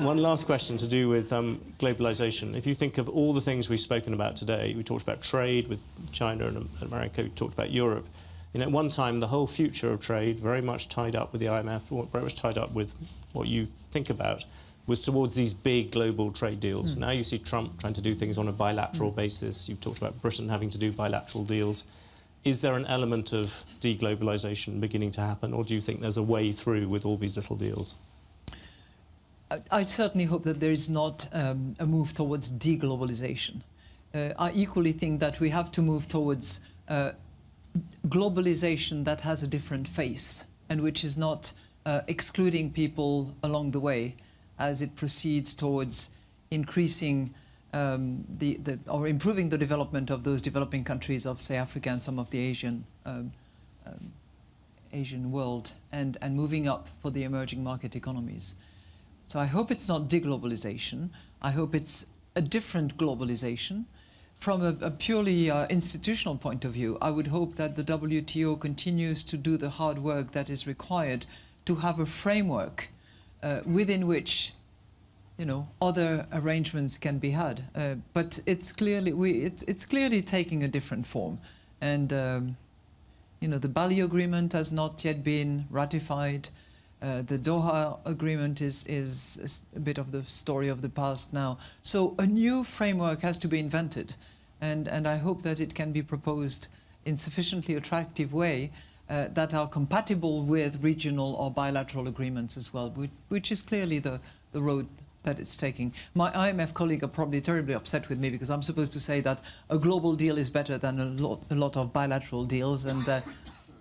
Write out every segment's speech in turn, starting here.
One last question to do with globalization. If you think of all the things we've spoken about today, we talked about trade with China and America, we talked about Europe. You know, at one time, the whole future of trade, very much tied up with the IMF, very much tied up with what you think about, was towards these big global trade deals. Now you see Trump trying to do things on a bilateral basis. You've talked about Britain having to do bilateral deals. Is there an element of deglobalization beginning to happen, or do you think there's a way through with all these little deals? I certainly hope that there is not a move towards deglobalization. I equally think that we have to move towards globalization that has a different face and which is not excluding people along the way as it proceeds towards increasing or improving the development of those developing countries of, say, Africa and some of the Asian world, and moving up for the emerging market economies. So I hope it's not deglobalization. I hope it's a different globalization. From a purely institutional point of view, I would hope that the WTO continues to do the hard work that is required to have a framework within which, you know, other arrangements can be had. But it's clearly it's clearly taking a different form, and you know, the Bali Agreement has not yet been ratified. The Doha Agreement is a bit of the story of the past now. So a new framework has to be invented, and I hope that it can be proposed in sufficiently attractive way that are compatible with regional or bilateral agreements as well, which is clearly the road that it's taking. My IMF colleague are probably terribly upset with me because I'm supposed to say that a global deal is better than a lot of bilateral deals, and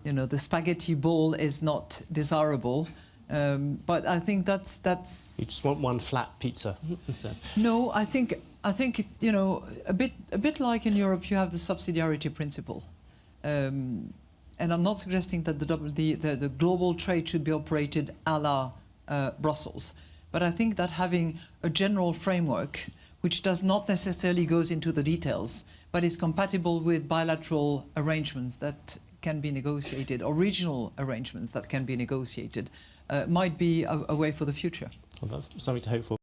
you know, the spaghetti bowl is not desirable. But I think that's. You just want one flat pizza instead. No, I think you know, a bit like in Europe, you have the subsidiarity principle, and I'm not suggesting that the global trade should be operated a la Brussels. But I think that having a general framework, which does not necessarily goes into the details, but is compatible with bilateral arrangements that can be negotiated, or regional arrangements that can be negotiated, might be a way for the future. Well, that's something to hope for.